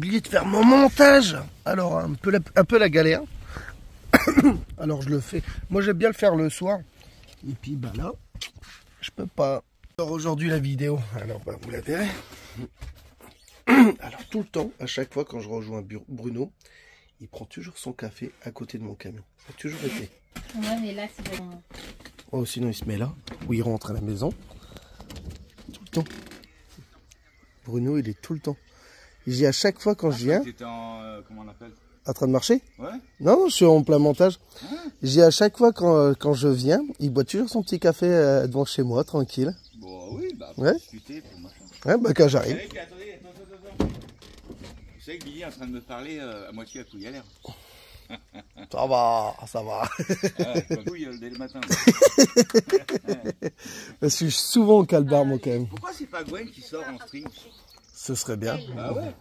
oublié de faire mon montage. Alors, un peu la galère. Alors, je le fais. Moi, j'aime bien le faire le soir. Et puis, bah là, je peux pas. Alors, aujourd'hui, la vidéo. Alors, bah, vous la verrez. Alors, tout le temps, à chaque fois, quand je rejoins Bruno, il prend toujours son café à côté de mon camion. Ça a toujours été. Ouais, mais là, c'est bon. Oh, sinon, il se met là, où il rentre à la maison. Tout le temps. Bruno, il est tout le temps. J'ai à chaque fois quand je viens. Tu étais en. Comment on appelle? En train de marcher? Ouais. Non, je suis en plein montage. Ouais. J'ai à chaque fois quand je viens, il boit toujours son petit café devant chez moi, tranquille. Bon, oui, bah, Ouais. discuter pour machin. Ouais, bah quand j'arrive. Attendez. Vous savez que Billy est en train de me parler à moitié à couille à l'air. Ça va, ça va. Couille dès le matin. Je suis souvent au calbar, moi, quand même. Pourquoi c'est pas Gwen qui sort en string? Ce serait bien. Ah ouais.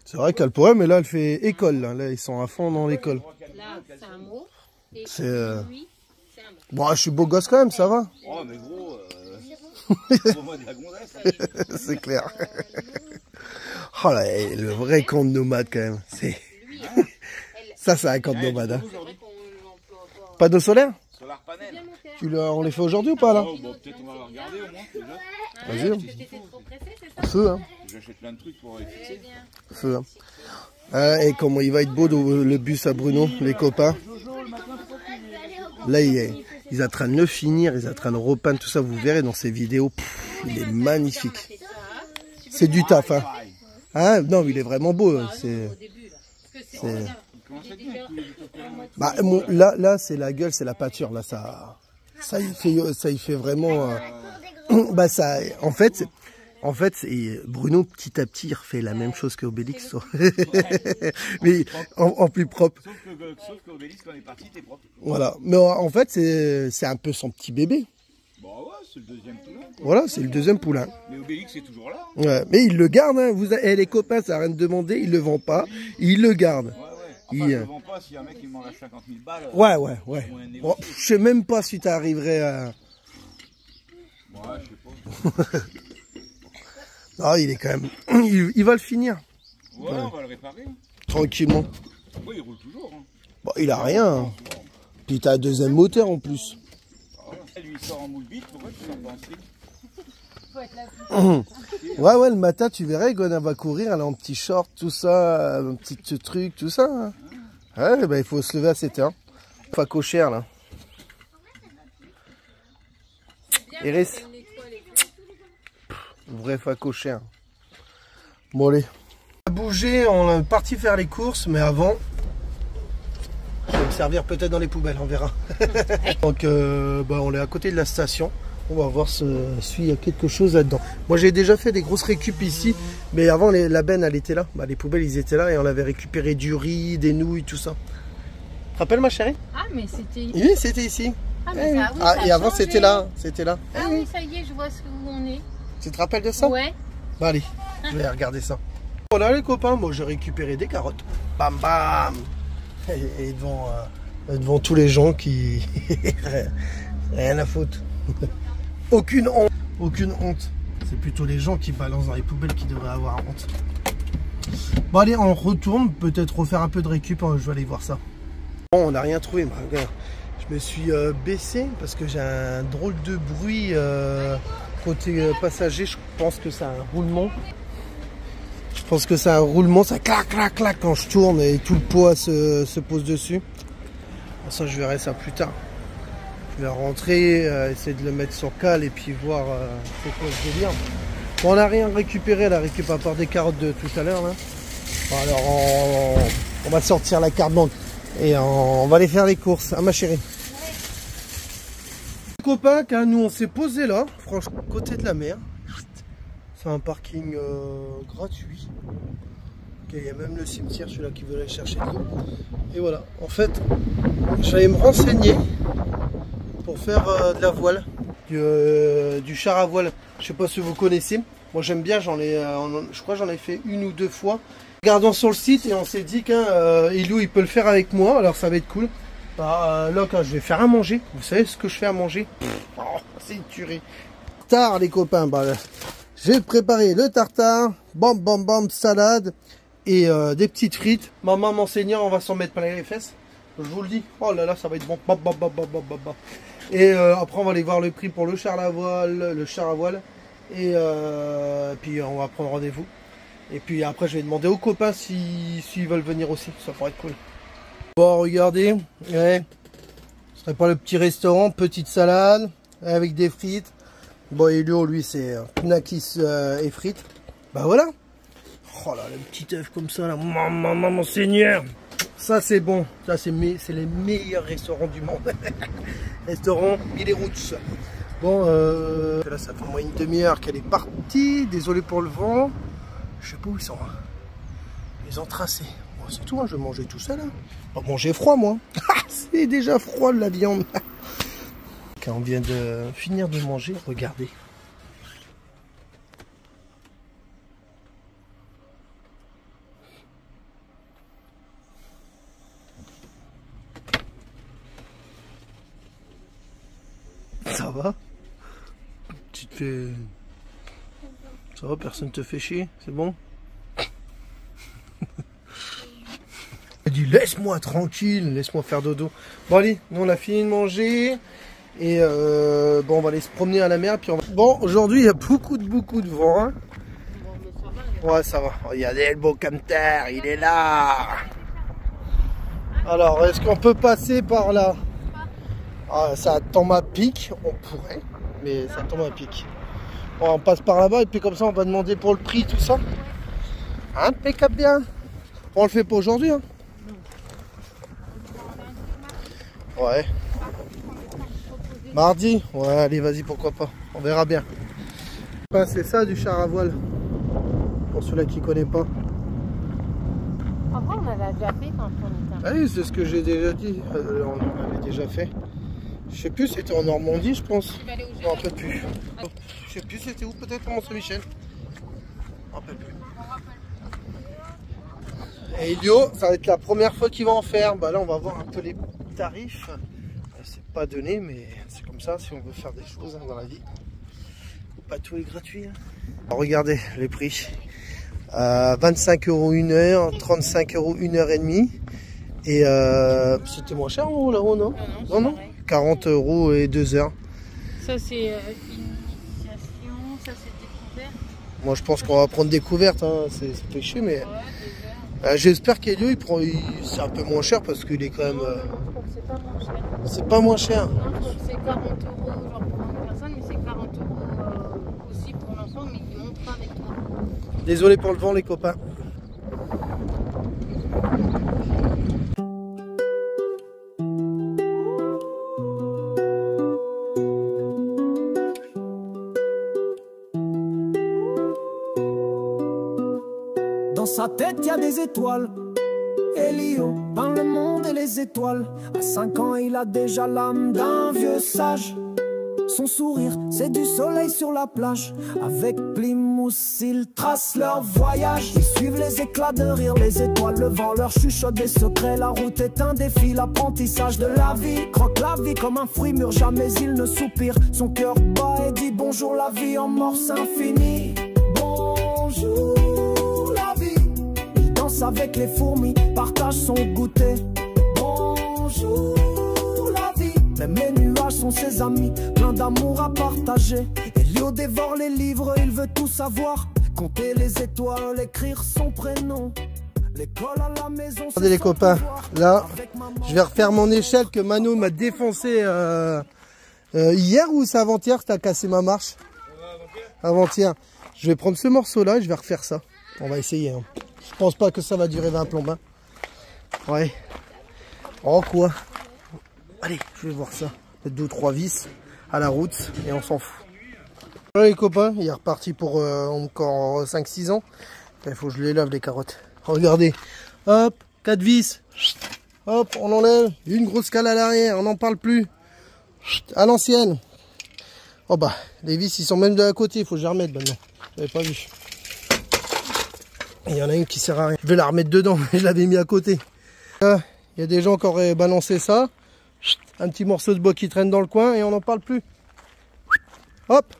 C'est vrai qu'elle pourrait, mais là, elle fait école. Là, ils sont à fond dans l'école. Là, c'est un mot. Et C'est. lui, c'est un mot. Bon, je suis beau gosse quand même, ça va. Oh, mais gros. Pour moi de la gonzesse. C'est clair. Oh là, le vrai compte nomade, quand même. C'est. Ça, c'est un compte nomade. Hein. Pas d'eau solaire? Solar panel. On les fait aujourd'hui ou pas, là? Oh, bon, peut-être on va la regarder au moins déjà. Vas-y. Trop pressé, c'est ça? Feu, hein. J'achète plein de trucs pour les fixer. Feu, hein. Et comment il va être beau le bus à Bruno, les copains. Là, ils sont en train de le finir, ils sont en train de repeindre tout ça. Vous verrez dans ces vidéos, il est magnifique. C'est du taf, hein. Hein, non, mais il est vraiment beau. Bah, là, c'est la gueule, c'est la pâture. Là, ça il fait vraiment. Bah ça, en fait, Bruno, petit à petit, il refait la même chose qu'Obélix. Mais en plus propre. Sauf qu'Obélix, quand on est parti, t'es propre. Voilà. Mais en fait, c'est un peu son petit bébé. Bon, ouais, c'est le deuxième poulain. Voilà, c'est le deuxième poulain. Mais Obélix est toujours là. Ouais, mais il le garde. Hein. Les copains, ça n'a rien de demander. Il le vend pas. Il le garde. Ouais. Enfin, je ne vends pas si un mec il m'en lâche 50 000 balles. Ouais. Bon, je sais même pas si tu arriverais à. Ouais, je sais pas. Ah, il est quand même. Il va le finir. Ouais, on va le réparer. Tranquillement. Ouais, il roule toujours. Hein. Bon, il a rien. Hein. Puis t'as un deuxième moteur en plus. Ah, lui il sort en moule bite, pourquoi tu sors pas en slip? Ouais, le matin, tu verrais, Gwen, elle va courir, elle a un petit short, tout ça, un petit truc, tout ça. Hein. Ouais, bah, il faut se lever à 7 h. Faco cher, là. Iris. Vrai faco cher. Bon, allez. On a bougé, on est parti faire les courses, mais avant, je vais me servir peut-être dans les poubelles, on verra. Donc, bah, on est à côté de la station. On va voir s'il y a quelque chose là-dedans. Moi, j'ai déjà fait des grosses récup ici, mais avant, la benne, elle était là. Bah, les poubelles, ils étaient là et on avait récupéré du riz, des nouilles, tout ça. Tu te rappelles, ma chérie? Ah, mais c'était ici. Oui, c'était ici. Ah, mais ça, oui, Ah, ça a et avant, changé. c'était là. C'était là. Ah oui, ça y est, je vois où on est. Tu te rappelles de ça? Ouais. Bah, allez, je vais regarder ça. Voilà, les copains, moi, j'ai récupéré des carottes. Bam, bam. Et devant tous les gens qui... Rien à foutre. Aucune honte. Aucune honte. C'est plutôt les gens qui balancent dans les poubelles qui devraient avoir honte. Bon, allez, on retourne. Peut-être refaire un peu de récup. Je vais aller voir ça. Bon, on n'a rien trouvé. Mais regarde, je me suis baissé parce que j'ai un drôle de bruit côté passager. Je pense que c'est un roulement. Je pense que c'est un roulement. Ça clac, clac, clac quand je tourne et tout le poids se pose dessus. Bon, ça, je verrai ça plus tard. Je vais rentrer, essayer de le mettre sur cale et puis voir c'est quoi ce délire. Bon, on n'a rien récupéré à la récup à part des carottes de tout à l'heure. Bon, alors on va sortir la carte banque et on va aller faire les courses. Ah, ma chérie. Ouais. Copains, car nous on s'est posé là, franchement, côté de la mer. C'est un parking gratuit. Il y a même le cimetière, celui-là qui veut aller chercher de l'eau. Et voilà, en fait, j'allais me renseigner pour faire de la voile, du char à voile. Je sais pas si vous connaissez. Moi j'aime bien, je crois que j'en ai fait une ou deux fois. Regardons sur le site et on s'est dit qu'Ilou il peut le faire avec moi, alors ça va être cool. Bah, là quand je vais faire à manger, vous savez ce que je fais à manger? Oh, c'est une tuerie. Tard les copains, bah, j'ai préparé le tartare, bam bam bam, salade. et des petites frites. Maman m'enseignant, on va s'en mettre plein les fesses. Je vous le dis. Oh là là, ça va être bon. Et après, on va aller voir le prix pour le char à voile. Et puis, on va prendre rendez-vous. Et puis après, je vais demander aux copains s'ils veulent venir aussi. Ça pourrait être cool. Bon, regardez. Ouais. Ce serait pas le petit restaurant. Petite salade avec des frites. Bon, Elio, lui, c'est knackis et frites. Bah voilà. Oh là, le petit œuf comme ça, là. Maman, mon seigneur. Ça, c'est bon. Ça, c'est les meilleurs restaurants du monde. Restaurant Mille Routes. Bon, là, ça fait au moins une demi-heure qu'elle est partie. Désolé pour le vent. Je sais pas où ils sont. Ils ont tracé. Bon, c'est tout, hein, je vais manger tout ça là. Pas manger froid, moi. C'est déjà froid la viande. Quand on vient de finir de manger, regardez. Ça va? Tu te fais... Ça va, personne te fait chier, c'est bon? Elle dit laisse-moi tranquille, laisse-moi faire dodo. Bon allez, nous on a fini de manger. Et bon, on va aller se promener à la mer. Puis on va... Bon, aujourd'hui il y a beaucoup de vent. Hein. Ouais, ça va. Regardez le beau camter, il est là. Alors, est-ce qu'on peut passer par là? Ah, ça tombe à pic, on pourrait, mais ça tombe à pic. Bon, on passe par là-bas et puis comme ça on va demander pour le prix, tout ça. Impeccable bien. On le fait pas aujourd'hui, hein. Ouais. Mardi? Ouais, allez, vas-y, pourquoi pas. On verra bien. C'est ça du char à voile. Pour ceux-là qui ne connaissent pas. Après, on avait déjà fait quand on était. Ah oui, c'est ce que j'ai déjà dit. On avait déjà fait. Je sais plus, c'était en Normandie, je pense. Je m'en rappelle plus. Je sais plus, c'était où, peut-être au Mont-Saint-Michel. Je m'en rappelle plus. Et Elio, ça va être la première fois qu'il va en faire. Bah là, on va voir un peu les tarifs. C'est pas donné, mais c'est comme ça si on veut faire des choses hein, dans la vie. Pas tout est gratuit. Hein. Alors, regardez les prix. 25 € une heure, 35 € une heure et demie. Et c'était moins cher là-haut, non? Non. 40 € et 2 heures. Ça c'est initiation, ça c'est découverte. Moi je pense qu'on va prendre découverte, hein. C'est péché, mais j'espère qu'Elio c'est un peu moins cher parce qu'il est quand même. C'est pas moins cher. C'est pas moins cher. Non, je crois que c'est 40 € genre pour une personne, mais c'est 40 € aussi pour l'enfant, mais il montera avec toi. Désolé pour le vent les copains. Dans sa tête, y a des étoiles. Elio peint le monde et les étoiles. À 5 ans, il a déjà l'âme d'un vieux sage. Son sourire, c'est du soleil sur la plage. Avec Plymouth, ils tracent leur voyage. Ils suivent les éclats de rire, les étoiles, le vent leur chuchote des secrets. La route est un défi, l'apprentissage de la vie. Croque la vie comme un fruit mûr, jamais il ne soupire. Son cœur bat et dit bonjour la vie en morse infinie. Bonjour la vie. Il danse avec les fourmis, partage son goûter. Bonjour la vie. Même les nuages sont ses amis, plein d'amour à partager. Elio dévore les livres, il veut tout savoir. Compter les étoiles, écrire son prénom. L'école à la maison. Regardez les copains, là, je vais refaire mon échelle que Mano m'a défoncé hier ou c'est avant-hier que t'as cassé ma marche? Avant-hier. Je vais prendre ce morceau-là et je vais refaire ça. On va essayer. Hein. Je pense pas que ça va durer 20 plombes. Hein. Ouais. Oh quoi. Allez, je vais voir ça. 2 ou 3 vis à la route et on s'en fout. Voilà les copains, il est reparti pour encore 5-6 ans. Il faut que je les lave les carottes. Regardez. Hop, 4 vis. Hop, on enlève. Une grosse cale à l'arrière, on n'en parle plus. À l'ancienne. Oh bah, les vis ils sont même de la côté, il faut que je les remette maintenant. J'avais pas vu. Il y en a une qui sert à rien. Je vais la remettre dedans, mais je l'avais mis à côté. Là, il y a des gens qui auraient balancé ça. Un petit morceau de bois qui traîne dans le coin et on n'en parle plus. Hop.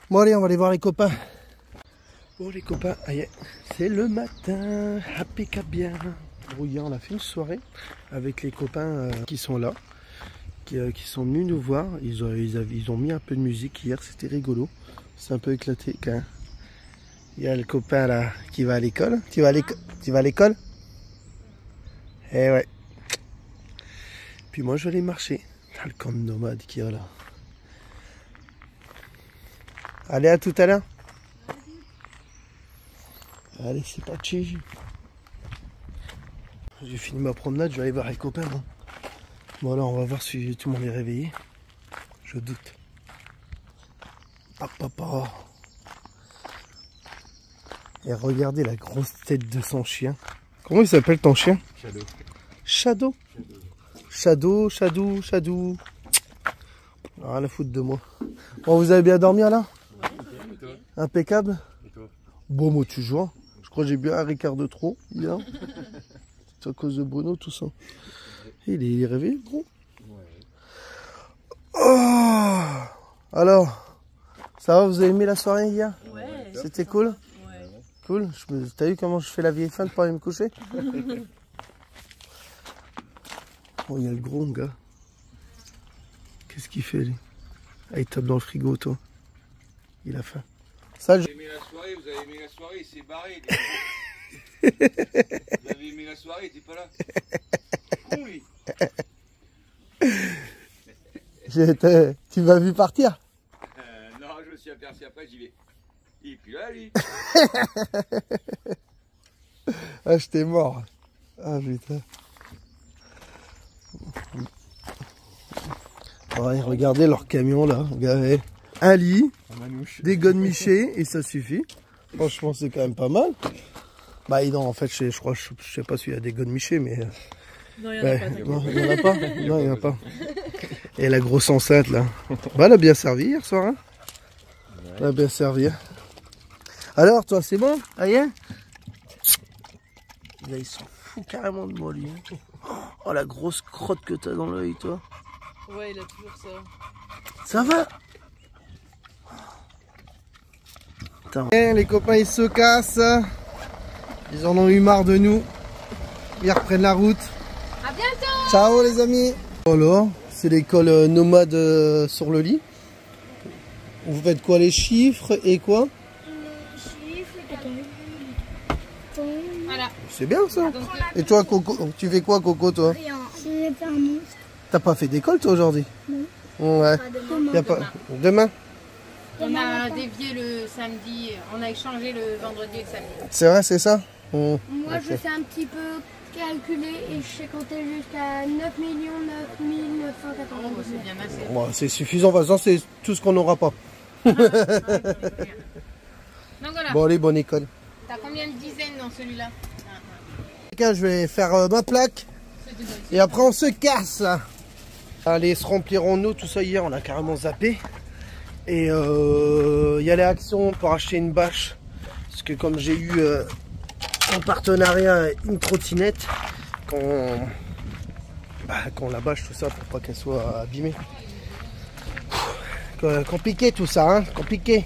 Bon allez, on va aller voir les copains. Bon les copains, aïe, c'est le matin, impeccable. Bon, hier on a fait une soirée avec les copains qui sont là, qui sont venus nous voir. Ils ont mis un peu de musique hier, c'était rigolo. C'est un peu éclaté quand même. Il y a le copain là qui va à l'école. Tu vas à l'école? Eh ouais. Puis moi je vais aller marcher. T'as le camp de nomade qui est là. Allez, à tout à l'heure. Allez, c'est parti. J'ai fini ma promenade, je vais aller voir les copains. Bon, bon alors on va voir si tout le monde est réveillé. Je doute. Papa. Et regardez la grosse tête de son chien. Comment il s'appelle ton chien? Shadow. Shadow. Rien à foutre de moi. Bon, vous avez bien dormi là? Impeccable. Bon, moi toujours. Je crois que j'ai bu un Ricard de trop hier. C'est à cause de Bruno tout ça. Il est réveillé gros. Oh, alors, ça va, vous avez aimé la soirée hier? Ouais. C'était cool? Ouais. Cool. T'as vu comment je fais la vieille femme pour aller me coucher? Oh, il y a le gros gars. Qu'est-ce qu'il fait lui? Ah, il tape dans le frigo, toi. Il a faim. Ça, Vous avez aimé la soirée, il s'est barré. Vous avez aimé la soirée, il était pas là. Con lui. Tu m'as vu partir? Non, je me suis aperçu après, j'y vais. Et puis là, lui. Ah, j'étais mort. Ah, putain. Ouais, regardez leur camion là. Regardez. Un lit, des godemichés et ça suffit. Franchement, c'est quand même pas mal. Bah, non, en fait, je sais pas s'il y a des godemichés, mais. Non, il n'y en a pas. Non, il n'y en a pas. Non, il n'y en a pas. Et la grosse enceinte là. Bah, elle a bien servi hier soir. Hein, elle a bien servi. Alors, toi, c'est bon? Aïe. Là, il s'en fout carrément de moi, lui. Oh, la grosse crotte que t'as dans l'œil, toi. Ouais, il a toujours ça. Ça va? Et les copains, ils se cassent. Ils en ont eu marre de nous. Ils reprennent la route. À bientôt. Ciao, les amis. Alors, c'est l'école nomade sur le lit. Vous faites quoi, les chiffres et quoi? Voilà. C'est bien ça. Et toi, Coco, tu fais quoi, Coco, toi? Rien. Je vais faire un monstre. T'as pas fait d'école, toi, aujourd'hui? Non. Ouais. Demain. Y a pas... Demain? On a dévié le samedi, on a échangé le vendredi et le samedi. C'est vrai, c'est ça? Moi, Ok. je sais un petit peu calculer et je sais compter jusqu'à 9 914 Oh, c'est bien assez. Bon, c'est suffisant, de toute façon, c'est tout ce qu'on n'aura pas. Donc voilà, Bon, allez, bonne école. t'as combien de dizaines dans celui-là? Je vais faire ma plaque et après on se casse. Allez, se remplir en eau, tout ça hier on a carrément zappé. Et il y a les actions pour acheter une bâche. Parce que comme j'ai eu en partenariat une trottinette, qu'on la bâche tout ça pour pas qu'elle soit abîmée. Compliqué tout ça, hein, compliqué.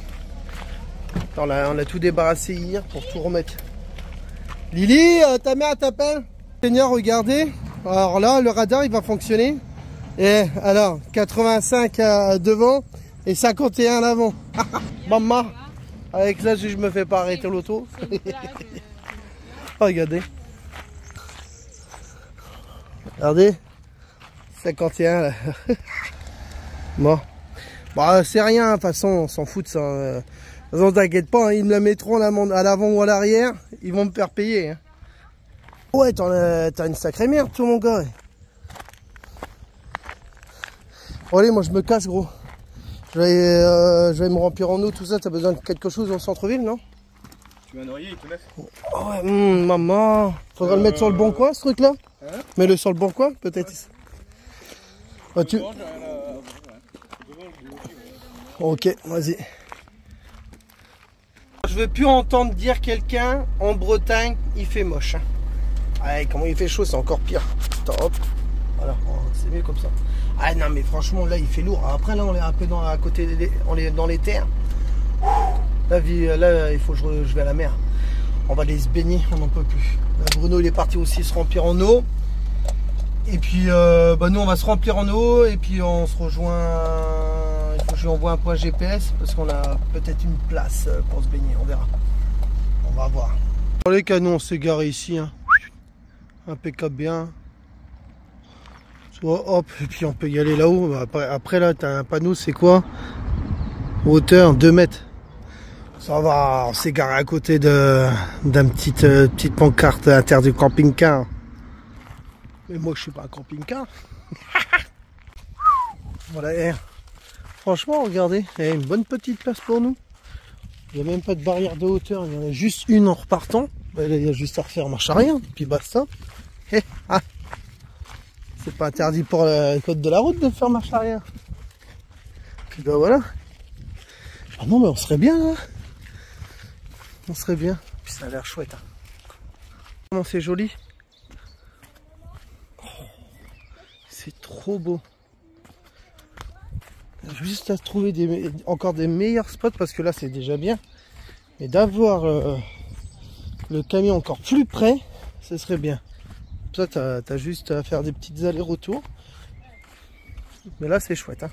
On a tout débarrassé hier pour tout remettre. Lily, ta mère t'appelle? Seigneur, regardez. Alors là, le radar il va fonctionner. Et alors, 85 devant et 51 à l'avant. Maman, avec ça, si je me fais pas arrêter l'auto. Regardez. Regardez. 51 là. Bon. Bah, c'est rien, de toute façon, on s'en fout de ça. De toute façon, t'inquiète pas, hein, ils me la mettront à l'avant ou à l'arrière. Ils vont me faire payer. Hein. Ouais, t'as une sacrée merde, toi, mon gars. Bon, allez, moi, je me casse, gros. Je vais me remplir en eau, tout ça. T'as besoin de quelque chose dans le centre-ville, non? Tu veux un oreiller, il te laisse. Oh, ouais, maman. Faudra le mettre sur le bon coin, ce truc-là. Hein? Mets-le sur le bon coin, peut-être. Tu... Ok, vas-y. Je veux plus entendre dire quelqu'un en Bretagne, il fait moche. Hein. Ouais, comment il fait chaud, c'est encore pire. Top. Voilà, c'est mieux comme ça. Ah non, mais franchement, là, il fait lourd. Après, là, on est un peu à côté on est dans les terres. Là, il faut que je vais à la mer. On va aller se baigner, on n'en peut plus. Là, Bruno, il est parti aussi se remplir en eau. Et puis, nous, on va se remplir en eau. Et puis, on se rejoint. Il faut que je lui envoie un point GPS parce qu'on a peut-être une place pour se baigner. On verra. On va voir. Pour les canons, on s'est garé ici. Hein. Impeccable bien. Soit hop, et puis on peut y aller là-haut. Après, là, tu as un panneau, c'est quoi? Hauteur 2 mètres. Ça va, on s'est garé à côté d'un petite pancarte interdit camping-car. Mais moi, je suis pas un camping-car. Voilà, franchement, regardez, une bonne petite place pour nous. Il n'y a même pas de barrière de hauteur, il y en a juste une en repartant. Là, il y a juste à refaire marche arrière, puis basta. C'est pas interdit pour le code de la route de faire marche arrière. Puis ben voilà. Ah non, mais on serait bien là. On serait bien. Puis ça a l'air chouette. Hein. Comment c'est joli. Oh, c'est trop beau. Juste à trouver encore des meilleurs spots parce que là c'est déjà bien. Mais d'avoir le camion encore plus près, ce serait bien. Ça, t'as juste à faire des petites allers-retours. Mais là c'est chouette. Hein.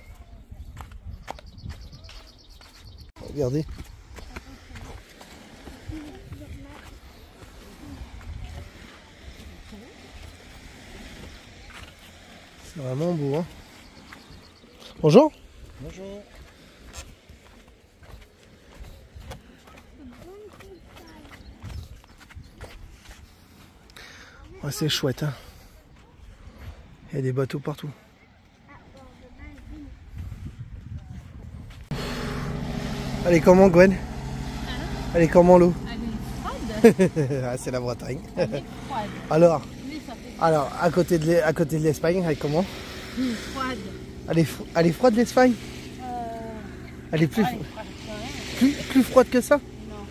Regardez. C'est vraiment beau. Hein. Bonjour. Bonjour. Ouais, c'est chouette. Hein. Il y a des bateaux partout. Elle est comment, Gwen? Elle est comment l'eau? Elle est froide. Ah, c'est la Bretagne. Elle est froide. Alors, Mais ça fait à côté de l'Espagne, elle est comment? froide. Elle est froide l'Espagne? Elle est plus froide que ça? Non.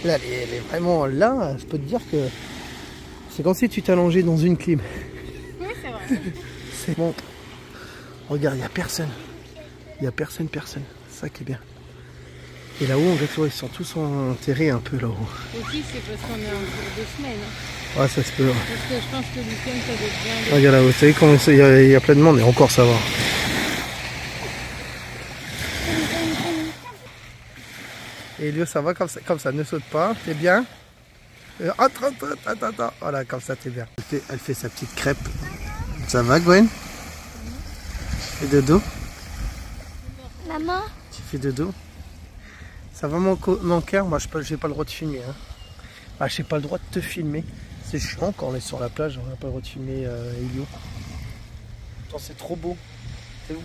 Là, elle est vraiment là, je peux te dire que c'est comme si tu t'allongeais dans une clim. Oui, c'est vrai. C'est bon. Regarde, il n'y a personne. Il n'y a personne. C'est ça qui est bien. Et là-haut, on voit ils sont tous enterrés un peu là-haut. Aussi, c'est parce qu'on est en cours de semaine. Hein. Ouais, ça se peut. Parce que je pense que le week-end, ça devient bien. Regarde là-haut, vous savez comment il y a plein de monde et encore ça va. Et Elio, ça va comme ça, ne saute pas, t'es bien. Attends. Voilà, comme ça, t'es bien. Elle fait sa petite crêpe. Ça va, Gwen? Tu fais dodo? Maman, Tu fais dodo? Ça va mon cœur? Moi, j'ai pas le droit de filmer. Hein. Ah, j'ai pas le droit de te filmer. C'est chiant quand on est sur la plage, on n'a pas le droit de filmer Elio. Pourtant, c'est trop beau.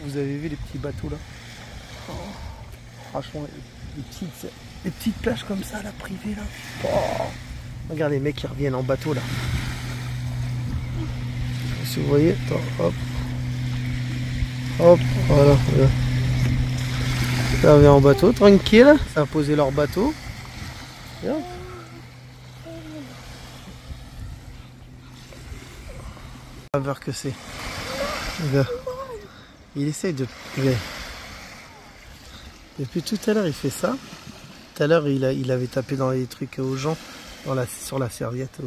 Vous avez vu les petits bateaux là? Oh, franchement, les petites plages comme ça, là, privées là. Oh, regarde les mecs qui reviennent en bateau là. Si vous voyez, attends, hop, voilà. Ça vient en bateau, tranquille. Ça a posé leur bateau. Et hop. On va voir que c'est. Il essaye de. Depuis tout à l'heure, il fait ça. Tout à l'heure, il avait tapé dans les trucs aux gens, sur la serviette.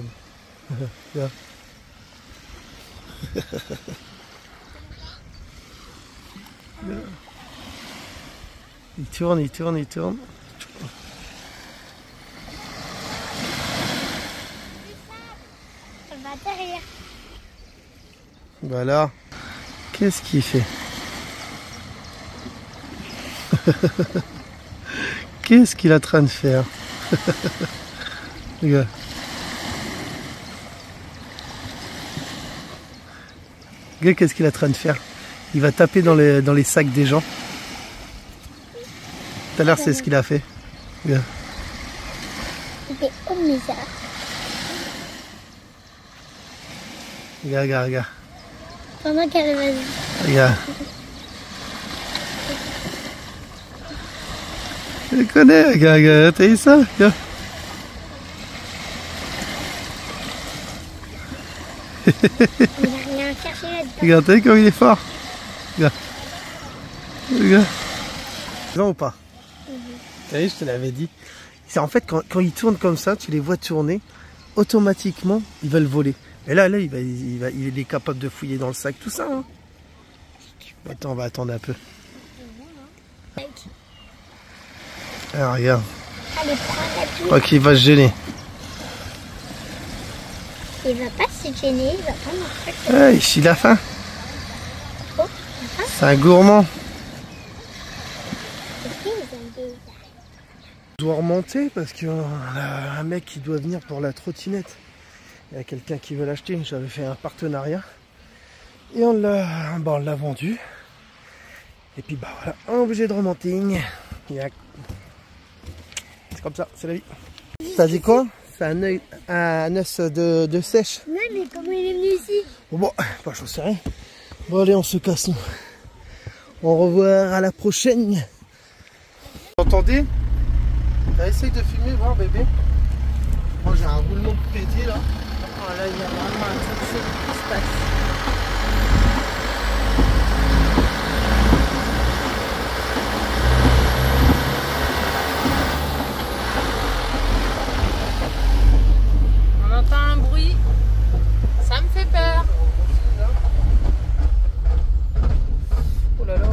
Il tourne. ça va derrière. Voilà. Qu'est-ce qu'il fait? Qu'est-ce qu'il est en train de faire? Regarde. Regarde qu'est-ce qu'il est en train de faire. Il va taper dans les sacs des gens. Tout à l'heure, c'est ce qu'il a fait. Regarde. Il fait comme bizarre. Regarde. Pendant qu'elle va. Regarde. Je le connais, regarde, t'as vu ça? Regarde. Il n'a rien cherché là-dedans. Regarde, t'as vu comme il est fort? Regarde. Regarde. Bon ou pas? T'as vu, je te l'avais dit. C'est en fait quand ils tournent comme ça, tu les vois tourner, automatiquement ils veulent voler. Et là il est capable de fouiller dans le sac, tout ça. Hein. Attends, on va attendre un peu. Ah, regarde. Allez, prends la Je crois qu'il va se gêner. Il va pas se gêner, il va pas marcher. Ah, il a faim. C'est un gourmand. On doit remonter parce qu'on a un mec qui doit venir pour la trottinette. Il y a quelqu'un qui veut l'acheter. J'avais fait un partenariat. Et on l'a vendu. Et puis bah voilà, on est obligé de remonter. C'est comme ça, c'est la vie. T'as dit quoi? C'est un os de sèche. Non, mais comment il est venu ici? Bon, bah, j'en sais rien. Bon allez, on se casse. Nous. Au revoir, à la prochaine. Vous entendez? Essaye de filmer, voir bébé. Moi j'ai un roulement pété là. Oh là, il y a vraiment un truc qui se passe. On entend un bruit. Ça me fait peur. Oh là là.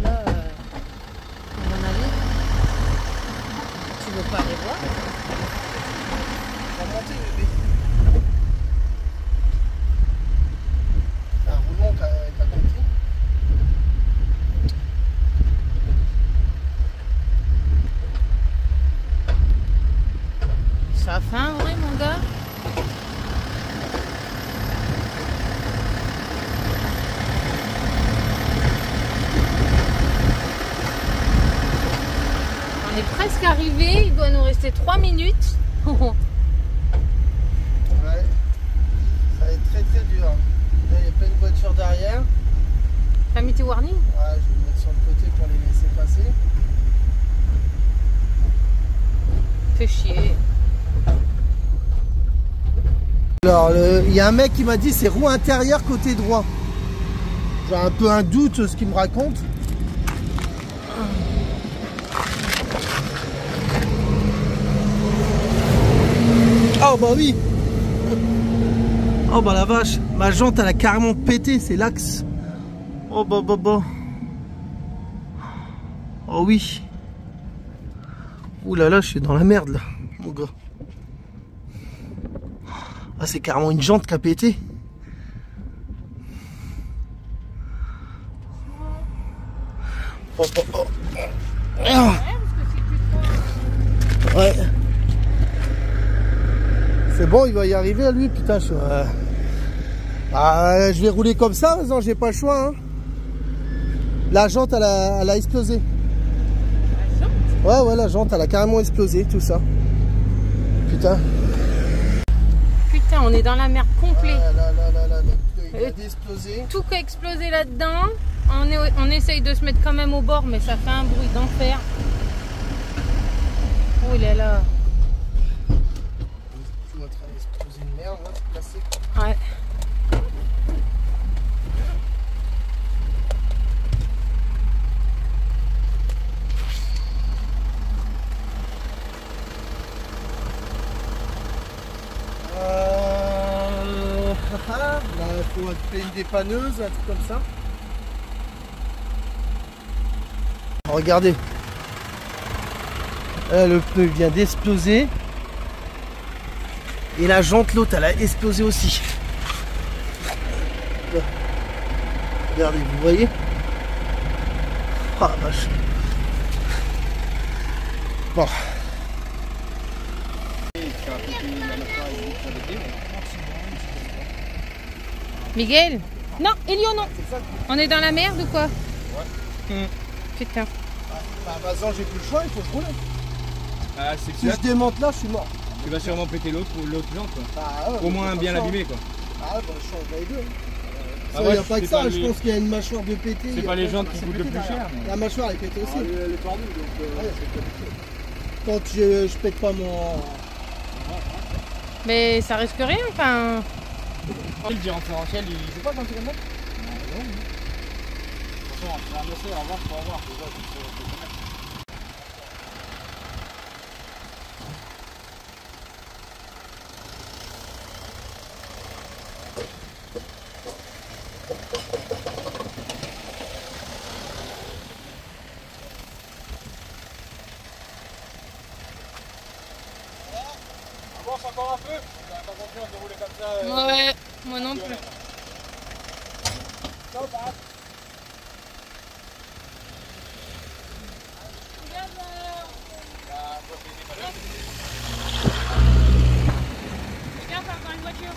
Là, à mon avis, tu veux pas aller voir? On va monter bébé. C'est un roulement qui a compté. Ça a fait un bruit, mon gars. On est presque arrivé, il doit nous rester 3 minutes. Ouais. Ça va être très très dur. Là il y a plein de voitures derrière. T'as mis tes warnings? Ouais, je vais me mettre sur le côté pour les laisser passer. Fais chier. Alors, il y a un mec qui m'a dit c'est roue intérieure côté droit. J'ai un peu un doute ce qu'il me raconte. Oh bah oui. Oh bah la vache, ma jante elle a carrément pété, c'est l'axe. Oh bah bah bah. Oh oui. Ouh là là, je suis dans la merde là, mon gars. Ah, c'est carrément une jante qui a pété. Oh, oh, oh. Ah. Ouais. C'est bon, il va y arriver à lui, putain. Je vais rouler comme ça, mais non, j'ai pas le choix. Hein. La jante, elle a explosé. Ouais, la jante, elle a carrément explosé, tout ça. Putain. Putain, on est dans la merde complète. Il a explosé. Tout qui a explosé là-dedans. On essaye de se mettre quand même au bord, mais ça fait un bruit d'enfer. Oh là là. Tu vas exploser une merde, là, c'est cassé. Ouais. Il faut appeler une dépanneuse, un truc comme ça. Regardez. Là, le pneu vient d'exploser. Et la jante, l'autre, elle a explosé aussi. Regardez, vous voyez? Ah la vache. Bon. Miguel? Non, Elio, non. On est dans la merde ou quoi? Ouais. Putain. Bah, maintenant, j'ai plus le choix, il faut se rouler. Ah, c'est Si je démonte là, je suis mort. Tu vas sûrement péter l'autre jante, quoi. Bah, ouais, au moins bien l'abîmer, quoi. Ah ouais, bah, je change les deux. Ah Il ouais, n'y a pas que c'est ça, pas je les- pense qu'il y a une mâchoire de pété. C'est pas les jantes qui coûtent le plus cher. mais- La mâchoire elle est pétée aussi. Elle est tordue, donc. Ouais, c'est pété. Tant que je pète pas mon... Mais ça risque rien, enfin. Le différentiel, il sait pas quand tu le mets? Non. Attention, c'est un essai, on va voir, faut voir. pas confiance de rouler comme ça. Ouais, moi non plus. Regarde, t'as encore une voiture.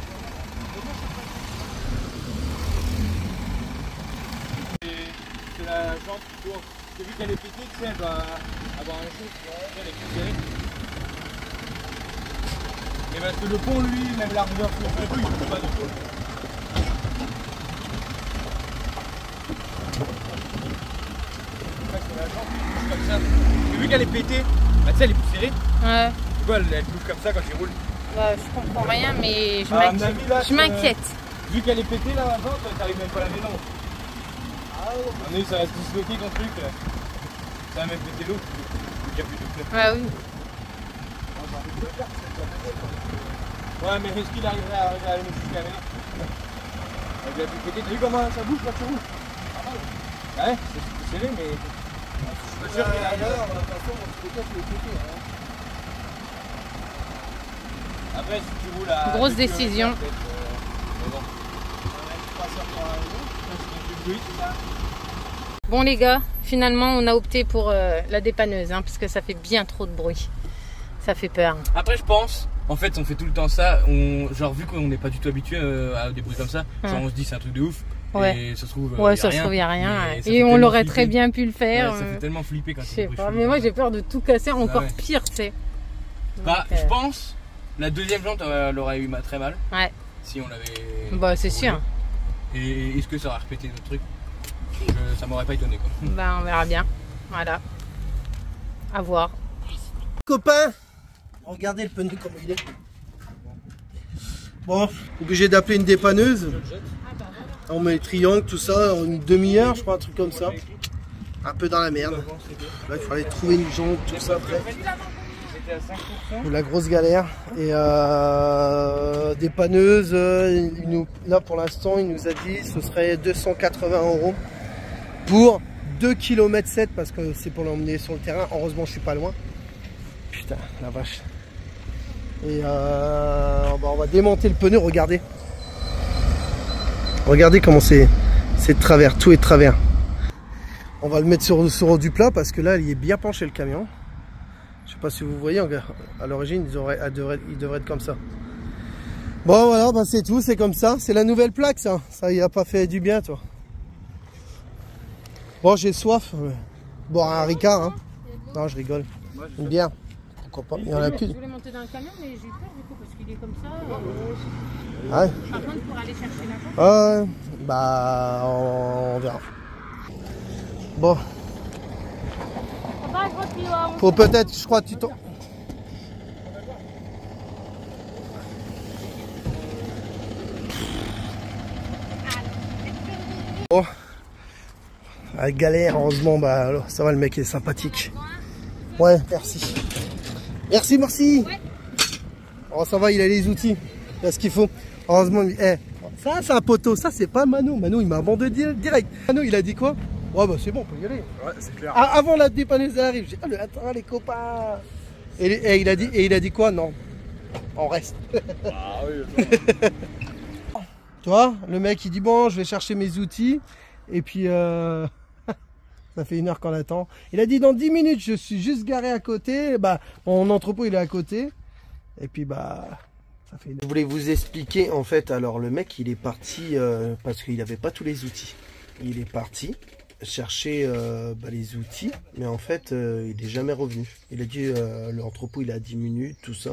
C'est la jante qui tourne. J'ai vu qu'elle est petite, tu sais, elle doit avoir un chose, elle est plus serrée. Et parce que le pont, lui, même l'armure sur le truc, il ne peut pas de tout. C'est la jante qui bouge comme ça. J'ai vu qu'elle est pétée, bah tu sais, elle est plus serrée. Ouais. Du coup, elle bouge comme ça quand il roule. Bah, je comprends rien, mais je À mon avis, là, m'inquiète. Vu qu'elle est pétée là, la jante, t'arrives même pas à la maison. Ah ouais. À mon avis, ça reste disloqué ton truc. Ça va même péter l'eau. Il n'y a plus de pneus. Ah oui. Ouais, mais est-ce qu'il arriverait à aller jusqu'à la maison? Elle a pu péter. T'as vu comment ça bouge quand tu roules? Ouais, c'est serré, mais. Je suis sûr qu'il arrive. De toute façon, tu peux le péter. Après, si tu roules à. Grosse décision. Bon les gars, finalement on a opté pour la dépanneuse, hein, parce que ça fait bien trop de bruit. Ça fait peur. Après je pense, en fait on fait tout le temps ça, genre vu qu'on n'est pas du tout habitué à des bruits comme ça, genre on se dit c'est un truc de ouf. Ouais. Et ça se trouve, ouais, ça se trouve, il n'y a rien. Et on l'aurait très bien pu le faire. Ouais, ça fait tellement flipper quand je c'est sais des pas, bruits mais moi j'ai peur de tout casser, encore ouais. pire, tu sais. Bah, je pense, la deuxième jante elle aurait eu très mal. Ouais. Si on l'avait. Bah, c'est sûr. Et est-ce que ça aurait répété notre truc? Ça m'aurait pas étonné quoi. Bah, on verra bien. Voilà. À voir. Copain, regardez le pneu comme il est. Bon, obligé d'appeler une dépanneuse. On met les triangles, tout ça, en une demi-heure, je crois, un truc comme ça. Un peu dans la merde. Là, il fallait trouver une jambe, tout ça après. La grosse galère. Et dépanneuse, là pour l'instant, il nous a dit ce serait 280 € pour 2 km 7 parce que c'est pour l'emmener sur le terrain. Heureusement, je suis pas loin. Putain, la vache. Et on va démonter le pneu, regardez. Regardez comment c'est de travers, tout est de travers. On va le mettre sur du plat parce que là, il est bien penché le camion. Je sais pas si vous voyez, à l'origine, il devrait être comme ça. Bon, voilà, bah, c'est tout, c'est comme ça. C'est la nouvelle plaque, ça. Ça, il a pas fait du bien, toi. Bon, j'ai soif. Boire un Ricard, hein. Non, je rigole. Une bière. Pourquoi pas? Il y en a plus. Je voulais monter dans le camion, mais j'ai eu peur du coup parce qu'il est comme ça. Ah ouais. Par contre, pour aller chercher la porte. Ouais, bah, on verra. Bon. Faut peut-être, je crois, tu t'en... Bon. Avec galère, heureusement, bah, alors, ça va, le mec est sympathique. Ouais, merci. Merci, merci. Oh, ça va, il a les outils. Il a ce qu'il faut. Heureusement, ça, c'est un poteau. Ça, c'est pas Mano. Mano, il m'a abandonné direct. Mano, il a dit quoi? Ouais, bah c'est bon, on peut y aller. Ouais, c'est clair. Avant la dépanneuse arrive, j'ai dit, attends les copains. Et il a dit quoi? Non, on reste. Ah oui, Tu vois, le mec il dit bon, je vais chercher mes outils. Et puis ça fait 1 heure qu'on attend. Il a dit dans 10 minutes, je suis juste garé à côté. Bah, mon entrepôt il est à côté. Et puis bah, ça fait 1 heure. Je voulais vous expliquer en fait. Alors le mec il est parti parce qu'il n'avait pas tous les outils. Il est parti chercher les outils, mais en fait il n'est jamais revenu. Il a dit l'entrepôt il a 10 minutes, tout ça.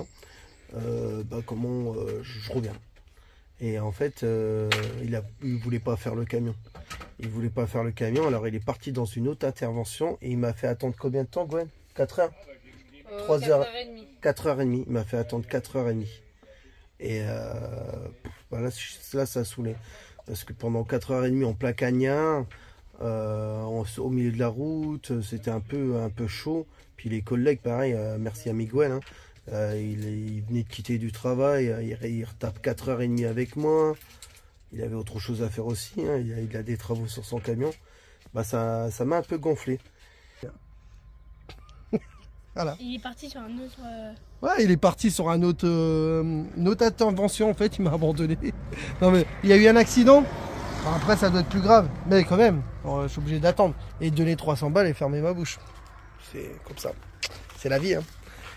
Comment je reviens. Et en fait il voulait pas faire le camion. Il voulait pas faire le camion, alors il est parti dans une autre intervention et il m'a fait attendre combien de temps, Gwen? 4 heures 3 heures 4h30. Il m'a fait attendre 4h30. Et là ça a saoulé. Parce que pendant 4h30 en plein Cagnin, au milieu de la route, c'était un peu chaud. Puis les collègues, pareil, merci à Miguel, hein, il venait de quitter du travail, il retape 4h30 avec moi. Il avait autre chose à faire aussi, hein, il a des travaux sur son camion. Bah ça m'a un peu gonflé. Voilà. Il est parti sur un autre... Ouais, il est parti sur une autre intervention en fait, il m'a abandonné. Non mais, il y a eu un accident. Enfin, après ça doit être plus grave, mais quand même, je suis obligé d'attendre. Et donner 300 balles et fermer ma bouche. C'est comme ça. C'est la vie, hein.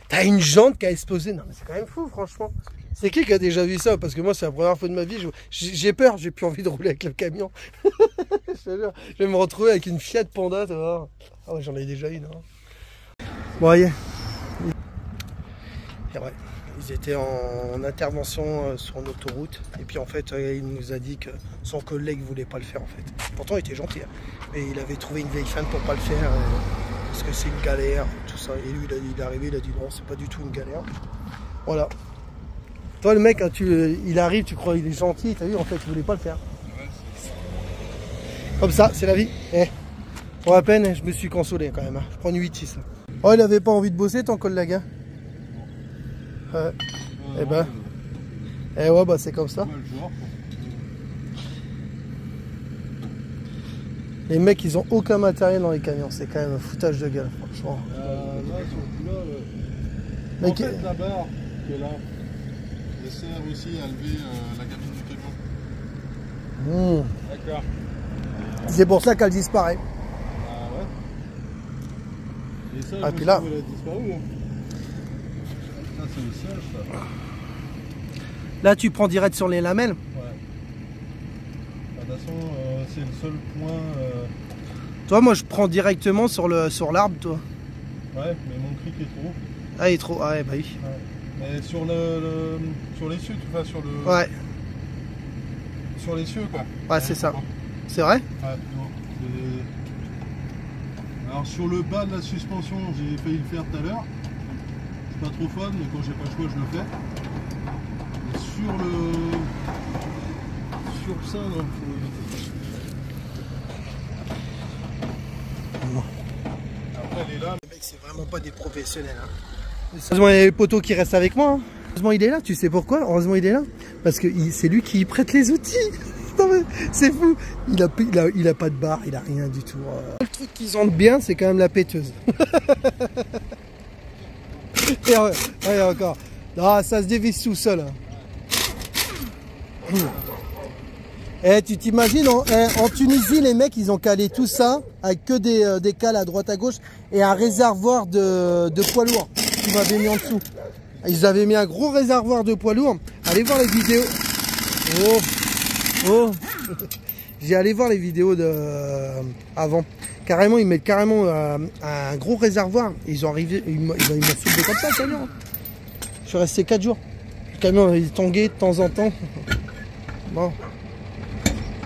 T'as une jante qui a explosé. Non mais c'est quand même fou, franchement. C'est qui a déjà vu ça? Parce que moi c'est la première fois de ma vie, j'ai peur, j'ai plus envie de rouler avec le camion. Je vais me retrouver avec une Fiat Panda, tu vois. Ah ouais, j'en ai déjà une. Hein. Bon, voyez. Et ouais, ils étaient en intervention sur une autoroute. Et puis en fait, il nous a dit que son collègue voulait pas le faire en fait. Pourtant, il était gentil. Hein. Mais il avait trouvé une vieille femme pour pas le faire. Parce que c'est une galère, tout ça. Et lui, il est arrivé, il a dit non, c'est pas du tout une galère. Voilà. Toi, le mec, quand il arrive, tu crois qu'il est gentil. T'as vu, en fait, il voulait pas le faire. Comme ça, c'est la vie. Pour la peine, je me suis consolé quand même. Hein. Je prends une 8-6. Oh, il avait pas envie de bosser ton collègue. Hein. Eh ben. Ouais, bah c'est comme ça. Les mecs, ils ont aucun matériel dans les camions. C'est quand même un foutage de gueule, franchement. Là, sur le coup-là, en fait, la barre qui est là, elle sert aussi à lever la cabine du camion. D'accord. C'est pour ça qu'elle disparaît. Ah ouais. Et ça, puis là, elle a disparu. Hein. Ça, c'est le siège, ça. Là, tu prends direct sur les lamelles. Ouais. De toute façon, c'est le seul point. Toi, moi, je prends directement sur l'arbre, toi. Ouais, mais mon cric est trop. Ah, il est trop. Ah, ouais, bah oui. Ouais. Mais sur sur l'essieu, tu vois, sur le. Ouais. Sur l'essieu, quoi. Ouais, c'est ça. C'est vrai? Ouais, non. Alors, sur le bas de la suspension, j'ai failli le faire tout à l'heure. Je suis pas trop fan, mais quand j'ai pas le choix, je le fais. Et sur ça, non, faut éviter. Après, elle est là. Les mecs, c'est vraiment pas des professionnels. Hein. Heureusement, il y a les poteaux qui restent avec moi. Hein. Heureusement, il est là. Tu sais pourquoi? Heureusement, il est là. Parce que c'est lui qui prête les outils. C'est fou. Il a pas de barre, il a rien du tout. Le truc qu'ils ont de bien, c'est quand même la péteuse. Et ouais, encore. Ah, ça se dévisse tout seul. Hein. Tu t'imagines, en Tunisie, les mecs, ils ont calé tout ça avec que des cales à droite à gauche et un réservoir de poids lourd qu'ils m'avaient mis en dessous. Ils avaient mis un gros réservoir de poids lourd. Allez voir les vidéos. Oh. J'ai allé voir les vidéos avant. Carrément, ils mettent carrément un gros réservoir. Ils m'ont soulevé comme ça, le camion. Je suis resté 4 jours. Le camion, il tanguait de temps en temps. Bon.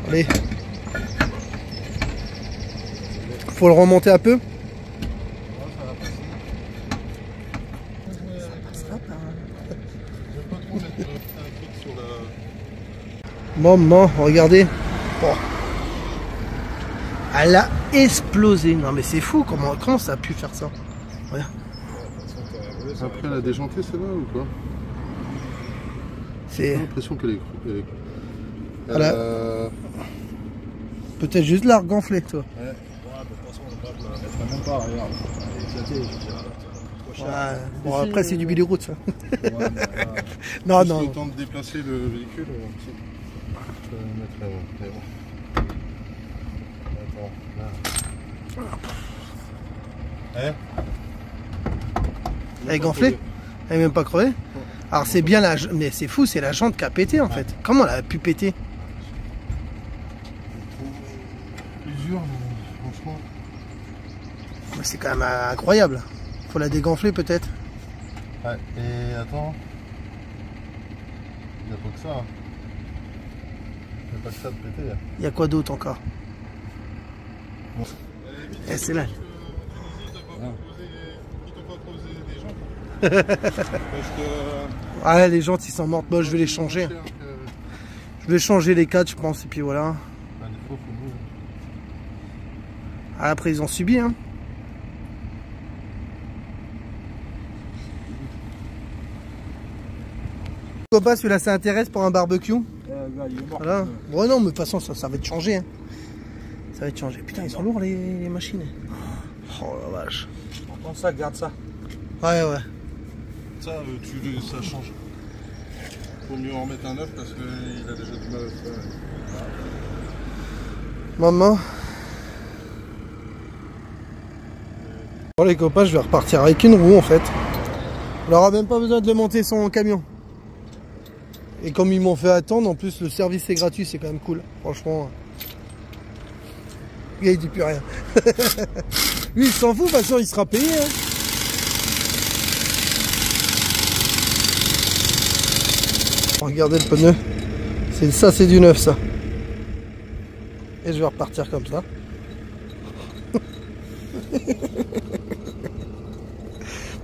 Allez. Faut le remonter un peu. Maman, regardez. Oh. Elle a explosé. Non mais c'est fou, comment ça a pu faire ça? Regarde. Après, elle a déjanté celle-là ou quoi? J'ai l'impression qu'elle est... Peut-être juste la regonfler, toi. Ouais, de toute façon, on va la mettre même pas, regarde. Elle est éclatée, je dirais. Ouais. Bon, après, c'est du billy-route, ça. Ouais, non. Le temps de déplacer le véhicule, je vais mettre bon. Attends, là. Elle est gonflée? Elle est même pas crevée? Alors c'est bien la... Mais c'est fou, c'est la jante qui a pété en fait. Comment elle a pu péter? Plusieurs, mais franchement... C'est quand même incroyable. Faut la dégonfler peut-être. Ouais, et attends... Il n'y a pas que ça. Hein. Il n'y a pas que ça de péter. Il y a quoi d'autre encore? Bon. Et c'est là. Ouais, les jantes ils sont mortes. Bon, je vais les changer. Je vais changer les 4 je pense et puis voilà. Après ils ont subi hein. Pourquoi pas celui-là ça intéresse pour un barbecue? Voilà. Bon non mais de toute façon ça va être changé hein. Ça va être changé. Putain ils sont lourds les machines. Oh la vache. Prends ça, garde ça. Ouais, ouais. Ça, ça change. Faut mieux en mettre un neuf parce qu'il a déjà du mal à se faire. Maman. Bon les copains, je vais repartir avec une roue en fait. On n'aura même pas besoin de le monter son camion. Et comme ils m'ont fait attendre, en plus le service est gratuit, c'est quand même cool. Franchement. Le gars il dit plus rien. Lui il s'en fout, de toute façon il sera payé. Hein. Regardez le pneu. Ça c'est du neuf ça. Et je vais repartir comme ça.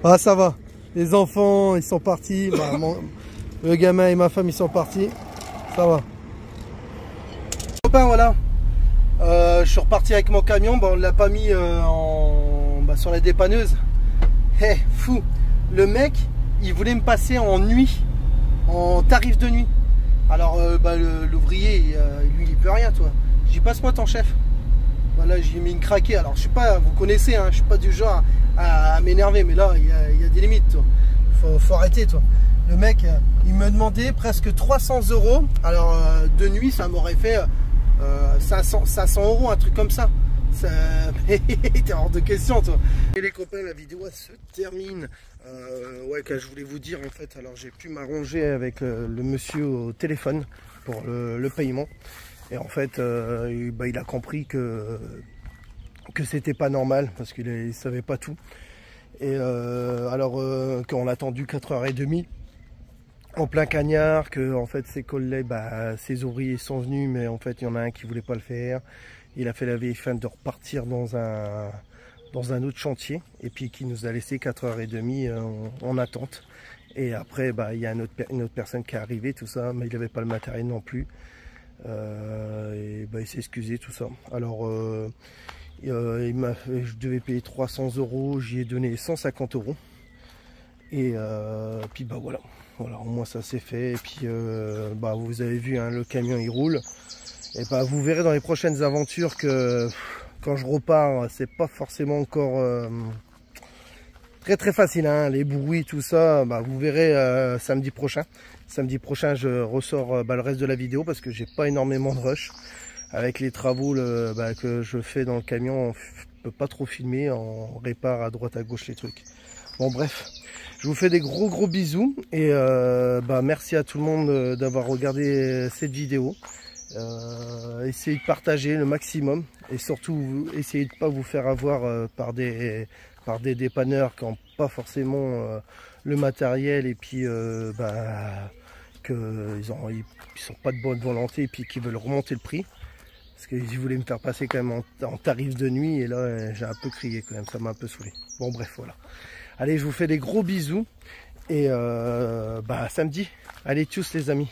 Ah ça va. Les enfants ils sont partis. Bah, le gamin et ma femme ils sont partis. Ça va. Copains voilà. Je suis reparti avec mon camion. Bon, on l'a pas mis sur la dépanneuse. Hey, fou. Le mec il voulait me passer en nuit. En tarif de nuit. Alors l'ouvrier lui il peut rien toi. Je dis passe-moi ton chef. Voilà, j'ai mis une craquée. Alors je suis pas, vous connaissez, hein, je suis pas du genre à m'énerver, mais là il y a des limites toi. Faut arrêter toi. Le mec il me demandait presque 300 €. Alors de nuit ça m'aurait fait 500 €, un truc comme ça. T'es hors de question toi. Et les copains, la vidéo elle se termine. Ouais, que je voulais vous dire en fait, alors j'ai pu m'arranger avec le monsieur au téléphone pour le paiement. Et en fait il a compris que c'était pas normal parce qu'il savait pas tout. Et alors qu'on a attendu 4h30 en plein cagnard, que en fait ses collègues, ses ouvriers sont venus, mais en fait il y en a un qui voulait pas le faire. Il a fait la vieille fin de repartir dans un autre chantier et puis qui nous a laissé 4h30 en attente. Et après il y a une autre personne qui est arrivée, tout ça, mais il n'avait pas le matériel non plus. Et il s'est excusé, tout ça. Alors je devais payer 300 €, j'y ai donné 150 €. Et puis voilà, au moins ça c'est fait. Et puis vous avez vu, hein, le camion il roule. Et vous verrez dans les prochaines aventures que quand je repars, c'est pas forcément encore très facile, hein, les bruits, tout ça. Vous verrez samedi prochain. Samedi prochain, je ressors le reste de la vidéo parce que j'ai pas énormément de rush. Avec les travaux que je fais dans le camion, on peut pas trop filmer, on répare à droite à gauche les trucs. Bon bref, je vous fais des gros bisous et merci à tout le monde d'avoir regardé cette vidéo. Essayez de partager le maximum et surtout essayez de ne pas vous faire avoir par des dépanneurs qui n'ont pas forcément le matériel et puis qu'ils sont pas de bonne volonté et puis qui veulent remonter le prix parce qu'ils voulaient me faire passer quand même en tarif de nuit et là j'ai un peu crié quand même, ça m'a un peu saoulé. Bon bref voilà. Allez, je vous fais des gros bisous et samedi, allez tchuss les amis.